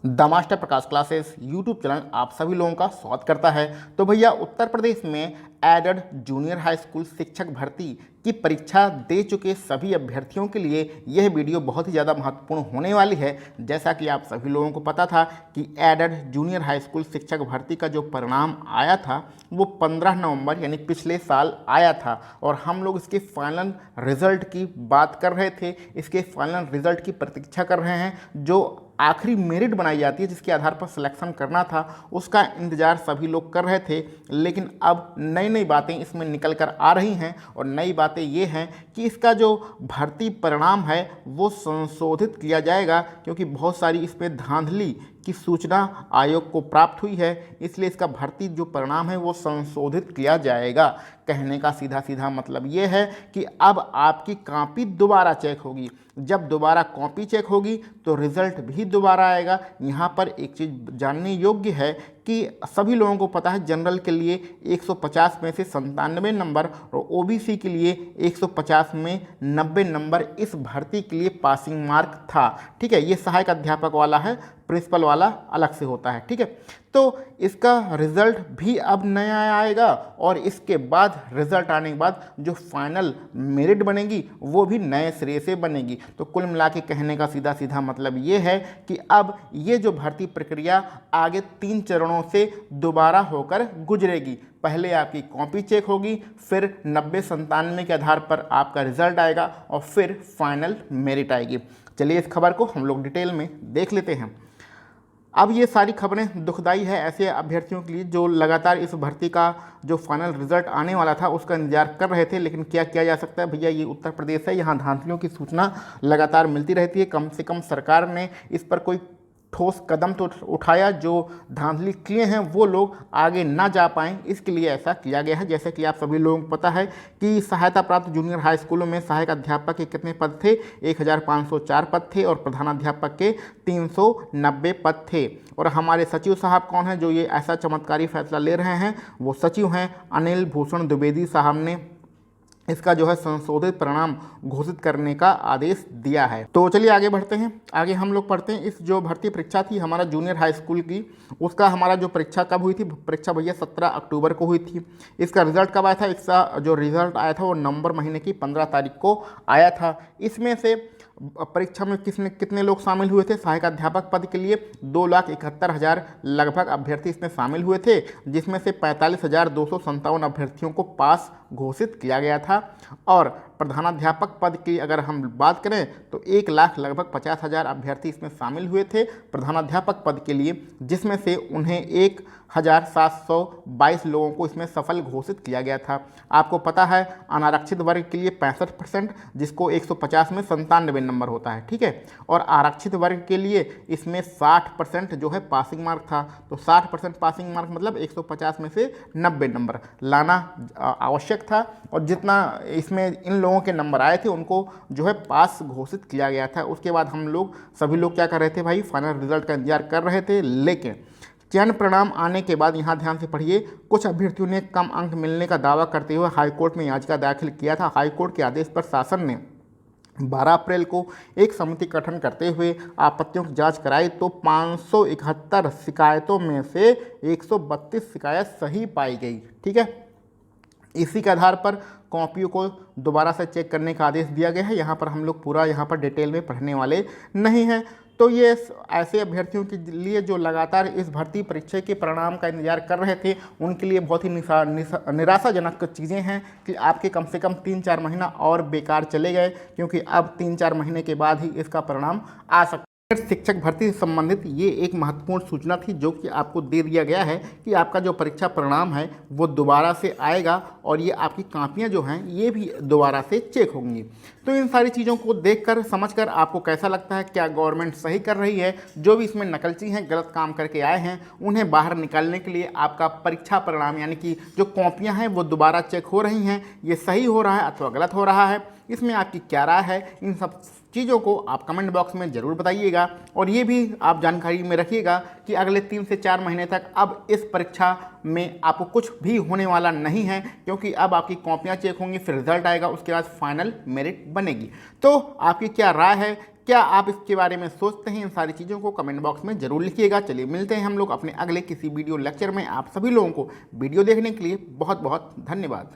The master Prakash classes YouTube channel आप सभी लोगों का स्वागत करता है। तो भैया उत्तर प्रदेश में एडेड जूनियर हाई स्कूल शिक्षक भर्ती की परीक्षा दे चुके सभी अभ्यर्थियों के लिए यह वीडियो बहुत ही ज़्यादा महत्वपूर्ण होने वाली है। जैसा कि आप सभी लोगों को पता था कि एडेड जूनियर हाई स्कूल शिक्षक भर्ती का जो परिणाम आया था वो 15 नवंबर यानी पिछले साल आया था और हम लोग इसके फाइनल रिजल्ट की बात कर रहे थे, इसके फाइनल रिजल्ट की प्रतीक्षा कर रहे हैं। जो आखिरी मेरिट बनाई जाती है जिसके आधार पर सिलेक्शन करना था उसका इंतज़ार सभी लोग कर रहे थे, लेकिन अब नई नई बातें इसमें निकल कर आ रही हैं और नई बातें ये हैं कि इसका जो भर्ती परिणाम है वो संशोधित किया जाएगा, क्योंकि बहुत सारी इसमें धांधली की सूचना आयोग को प्राप्त हुई है, इसलिए इसका भर्ती जो परिणाम है वो संशोधित किया जाएगा। कहने का सीधा सीधा मतलब ये है कि अब आपकी कॉपी दोबारा चेक होगी। जब दोबारा कॉपी चेक होगी तो रिज़ल्ट भी दोबारा आएगा। यहाँ पर एक चीज़ जानने योग्य है कि सभी लोगों को पता है जनरल के लिए 150 में से 97 नंबर और ओबीसी के लिए 150 में 90 नंबर इस भर्ती के लिए पासिंग मार्क था। ठीक है, ये सहायक अध्यापक वाला है, प्रिंसिपल वाला अलग से होता है। ठीक है, तो इसका रिज़ल्ट भी अब नया आएगा और इसके बाद रिज़ल्ट आने के बाद जो फाइनल मेरिट बनेगी वो भी नए सिरे से बनेगी। तो कुल मिला के कहने का सीधा सीधा मतलब ये है कि अब ये जो भर्ती प्रक्रिया आगे 3 चरणों से दोबारा होकर गुजरेगी। पहले आपकी कॉपी चेक होगी, फिर 90-97 के आधार पर आपका रिज़ल्ट आएगा और फिर फाइनल मेरिट आएगी। चलिए इस खबर को हम लोग डिटेल में देख लेते हैं। अब ये सारी खबरें दुखदाई है ऐसे अभ्यर्थियों के लिए जो लगातार इस भर्ती का जो फाइनल रिजल्ट आने वाला था उसका इंतजार कर रहे थे, लेकिन क्या किया जा सकता है भैया, ये उत्तर प्रदेश है, यहाँ धांधलियों की सूचना लगातार मिलती रहती है। कम से कम सरकार ने इस पर कोई ठोस कदम तो उठाया, जो धांधली किए हैं वो लोग आगे ना जा पाएँ, इसके लिए ऐसा किया गया है। जैसे कि आप सभी लोगों को पता है कि सहायता प्राप्त जूनियर हाई स्कूलों में सहायक अध्यापक के कितने पद थे, 1504 पद थे और प्रधानाध्यापक के 390 पद थे। और हमारे सचिव साहब कौन हैं जो ये ऐसा चमत्कारी फैसला ले रहे हैं, वो सचिव हैं अनिल भूषण द्विवेदी साहब ने इसका जो है संशोधित परिणाम घोषित करने का आदेश दिया है। तो चलिए आगे बढ़ते हैं। आगे हम लोग पढ़ते हैं इस जो भर्ती परीक्षा थी हमारा जूनियर हाई स्कूल की, उसका हमारा जो परीक्षा कब हुई थी, परीक्षा भैया 17 अक्टूबर को हुई थी। इसका रिजल्ट कब आया था, इसका जो रिजल्ट आया था वो नवंबर महीने की 15 तारीख को आया था। इसमें से परीक्षा में कितने लोग शामिल हुए थे, सहायक अध्यापक पद के लिए 2,71,000 लगभग अभ्यर्थी इसमें शामिल हुए थे, जिसमें से 45,257 अभ्यर्थियों को पास घोषित किया गया था। और प्रधानाध्यापक पद की अगर हम बात करें तो 1 लाख लगभग 50,000 अभ्यर्थी इसमें शामिल हुए थे प्रधानाध्यापक पद के लिए, जिसमें से उन्हें 1,722 लोगों को इसमें सफल घोषित किया गया था। आपको पता है अनारक्षित वर्ग के लिए 65%, जिसको 150 में 97 नंबर होता है। ठीक है, और आरक्षित वर्ग के लिए इसमें 60% जो है पासिंग मार्क था। तो 60% पासिंग मार्क मतलब 150 में से 90 नंबर लाना आवश्यक था, और जितना इसमें इन लोगों के नंबर आए थे उनको जो है पास घोषित किया गया था। उसके बाद हम लोग सभी लोग क्या कर रहे थे भाई, फाइनल रिजल्ट का इंतजार कर रहे थे। लेकिन चयन परिणाम आने के बाद यहाँ ध्यान से पढ़िए, कुछ अभ्यर्थियों ने कम अंक मिलने का दावा करते हुए हाईकोर्ट में याचिका दाखिल किया था। हाईकोर्ट के आदेश पर शासन ने 12 अप्रैल को एक समिति गठन करते हुए आपत्तियों की जांच कराई, तो 571 शिकायतों में से 132 शिकायत सही पाई गई। ठीक है, इसी के आधार पर कॉपियों को दोबारा से चेक करने का आदेश दिया गया है। यहाँ पर हम लोग पूरा यहाँ पर डिटेल में पढ़ने वाले नहीं हैं। तो ये ऐसे अभ्यर्थियों के लिए जो लगातार इस भर्ती परीक्षा के परिणाम का इंतजार कर रहे थे उनके लिए बहुत ही निराशाजनक चीज़ें हैं कि आपके कम से कम 3-4 महीना और बेकार चले गए, क्योंकि अब 3-4 महीने के बाद ही इसका परिणाम आ सकता है। शिक्षक भर्ती से संबंधित ये एक महत्वपूर्ण सूचना थी जो कि आपको दे दिया गया है कि आपका जो परीक्षा परिणाम है वो दोबारा से आएगा और ये आपकी कापियाँ जो हैं ये भी दोबारा से चेक होंगी। तो इन सारी चीज़ों को देखकर समझकर आपको कैसा लगता है, क्या गवर्नमेंट सही कर रही है? जो भी इसमें नकलची हैं, गलत काम करके आए हैं, उन्हें बाहर निकालने के लिए आपका परीक्षा परिणाम यानी कि जो कॉपियाँ हैं वो दोबारा चेक हो रही हैं, ये सही हो रहा है अथवा गलत हो रहा है, इसमें आपकी क्या राय है? इन सब चीज़ों को आप कमेंट बॉक्स में ज़रूर बताइएगा। और ये भी आप जानकारी में रखिएगा कि अगले 3 से 4 महीने तक अब इस परीक्षा में आपको कुछ भी होने वाला नहीं है, क्योंकि अब आपकी कॉपियाँ चेक होंगी, फिर रिजल्ट आएगा, उसके बाद फाइनल मेरिट बनेगी। तो आपकी क्या राय है, क्या आप इसके बारे में सोचते हैं? इन सारी चीज़ों को कमेंट बॉक्स में जरूर लिखिएगा। चलिए मिलते हैं हम लोग अपने अगले किसी वीडियो लेक्चर में। आप सभी लोगों को वीडियो देखने के लिए बहुत बहुत धन्यवाद।